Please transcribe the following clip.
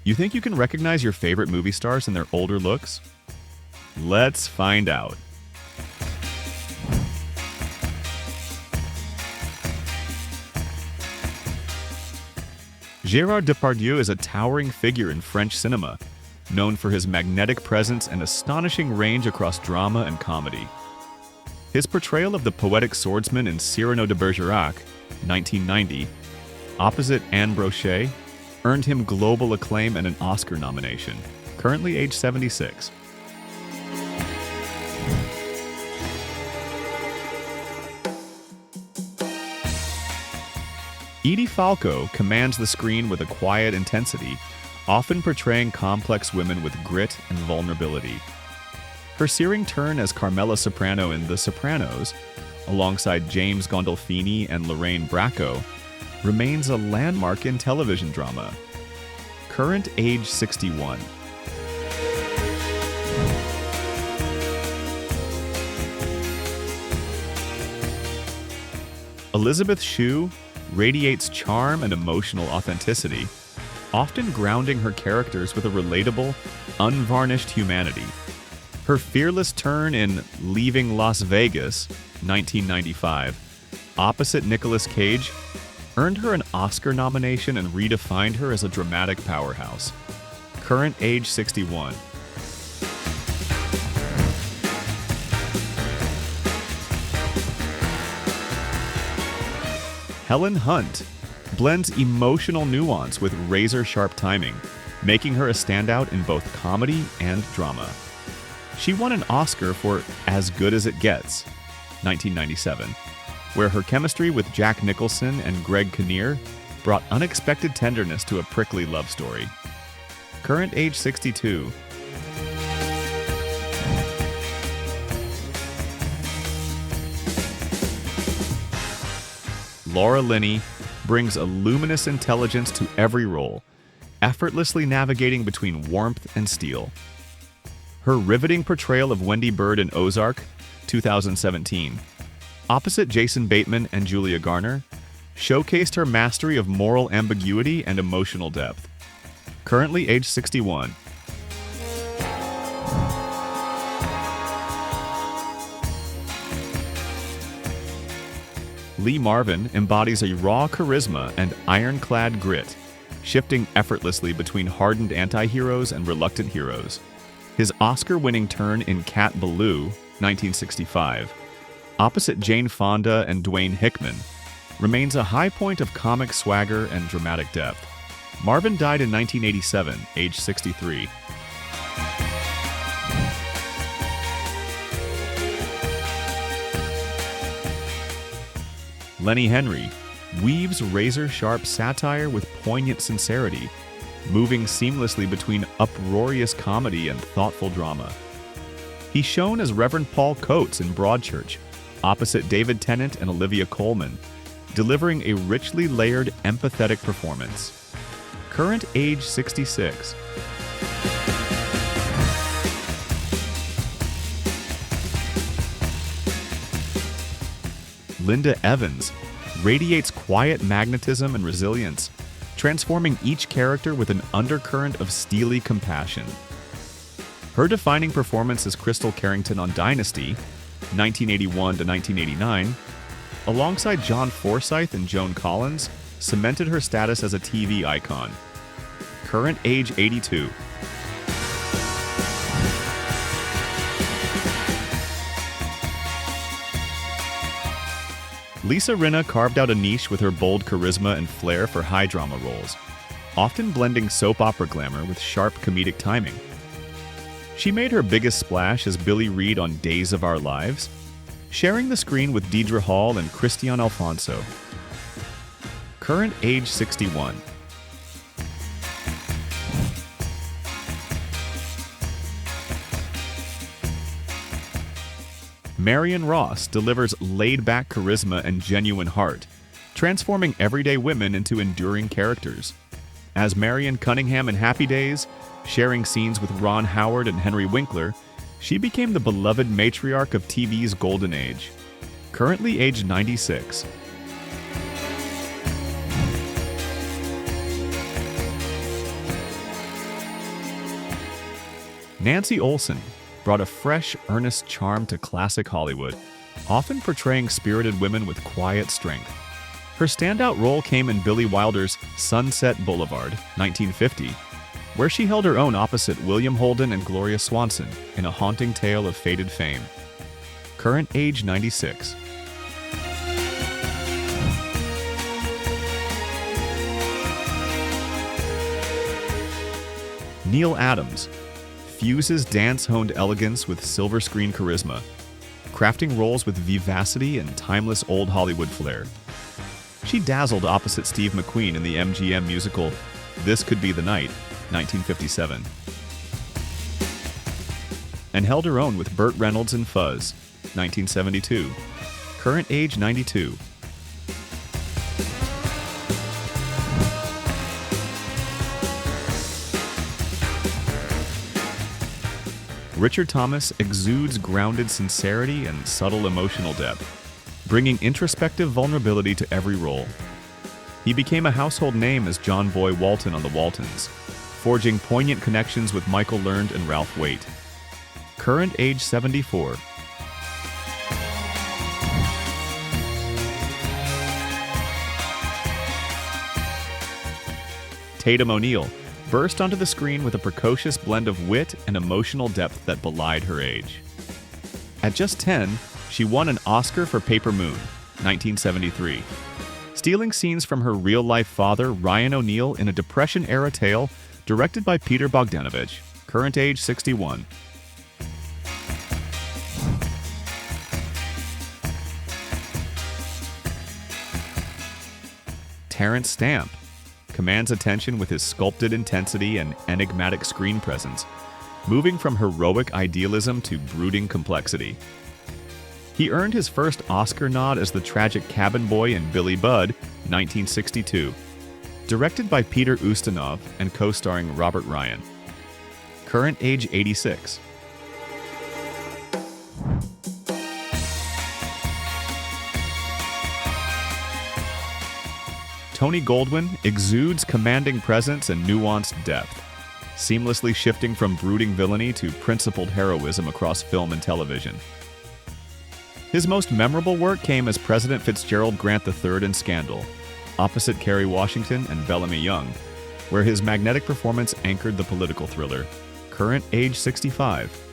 You think you can recognize your favorite movie stars in their older looks? Let's find out. Gérard Depardieu is a towering figure in French cinema, known for his magnetic presence and astonishing range across drama and comedy. His portrayal of the poetic swordsman in Cyrano de Bergerac, 1990, opposite Anne Brochet, earned him global acclaim and an Oscar nomination, currently age 76. Edie Falco commands the screen with a quiet intensity, often portraying complex women with grit and vulnerability. Her searing turn as Carmela Soprano in The Sopranos, alongside James Gandolfini and Lorraine Bracco, remains a landmark in television drama. Current age 61. Elizabeth Shue radiates charm and emotional authenticity, often grounding her characters with a relatable, unvarnished humanity. Her fearless turn in Leaving Las Vegas, 1995, opposite Nicolas Cage, earned her an Oscar nomination and redefined her as a dramatic powerhouse. Current age 61. Helen Hunt blends emotional nuance with razor-sharp timing, making her a standout in both comedy and drama. She won an Oscar for As Good as It Gets, 1997, where her chemistry with Jack Nicholson and Greg Kinnear brought unexpected tenderness to a prickly love story. Current age 62. Laura Linney brings a luminous intelligence to every role, effortlessly navigating between warmth and steel. Her riveting portrayal of Wendy Bird in Ozark, 2017, opposite Jason Bateman and Julia Garner, showcased her mastery of moral ambiguity and emotional depth. Currently age 61. Lee Marvin embodies a raw charisma and ironclad grit, shifting effortlessly between hardened anti-heroes and reluctant heroes. His Oscar-winning turn in Cat Ballou, 1965, opposite Jane Fonda and Dwayne Hickman, remains a high point of comic swagger and dramatic depth. Marvin died in 1987, age 63. Lenny Henry weaves razor-sharp satire with poignant sincerity, moving seamlessly between uproarious comedy and thoughtful drama. He's shown as Reverend Paul Coates in Broadchurch, opposite David Tennant and Olivia Colman, delivering a richly layered, empathetic performance. Current age 66. Linda Evans radiates quiet magnetism and resilience, transforming each character with an undercurrent of steely compassion. Her defining performance as Crystal Carrington on Dynasty, 1981 to 1989, alongside John Forsythe and Joan Collins, cemented her status as a TV icon. Current age 82. Lisa Rinna carved out a niche with her bold charisma and flair for high drama roles, often blending soap opera glamour with sharp comedic timing. She made her biggest splash as Billy Reed on Days of Our Lives, sharing the screen with Deidre Hall and Christian Alfonso. Current age 61. Marion Ross delivers laid-back charisma and genuine heart, transforming everyday women into enduring characters. As Marion Cunningham in Happy Days, sharing scenes with Ron Howard and Henry Winkler, she became the beloved matriarch of TV's golden age. Currently aged 96. Nancy Olson brought a fresh, earnest charm to classic Hollywood, often portraying spirited women with quiet strength. Her standout role came in Billy Wilder's Sunset Boulevard, 1950, where she held her own opposite William Holden and Gloria Swanson in a haunting tale of faded fame. Current age 96. Neil Adams fuses dance-honed elegance with silver screen charisma, crafting roles with vivacity and timeless old Hollywood flair. She dazzled opposite Steve McQueen in the MGM musical This Could Be the Night, 1957, and held her own with Burt Reynolds in Fuzz, 1972. Current age 92. Richard Thomas exudes grounded sincerity and subtle emotional depth, bringing introspective vulnerability to every role. He became a household name as John Boy Walton on The Waltons, forging poignant connections with Michael Learned and Ralph Waite. Current age 74. Tatum O'Neal burst onto the screen with a precocious blend of wit and emotional depth that belied her age. At just 10, she won an Oscar for Paper Moon, 1973, stealing scenes from her real-life father, Ryan O'Neal, in a Depression-era tale directed by Peter Bogdanovich, current age 61. Terrence Stamp commands attention with his sculpted intensity and enigmatic screen presence, moving from heroic idealism to brooding complexity. He earned his first Oscar nod as the tragic cabin boy in Billy Budd, 1962, directed by Peter Ustinov and co-starring Robert Ryan. Current age 86. Tony Goldwyn exudes commanding presence and nuanced depth, seamlessly shifting from brooding villainy to principled heroism across film and television. His most memorable work came as President Fitzgerald Grant III in Scandal, opposite Kerry Washington and Bellamy Young, where his magnetic performance anchored the political thriller. Current age 65.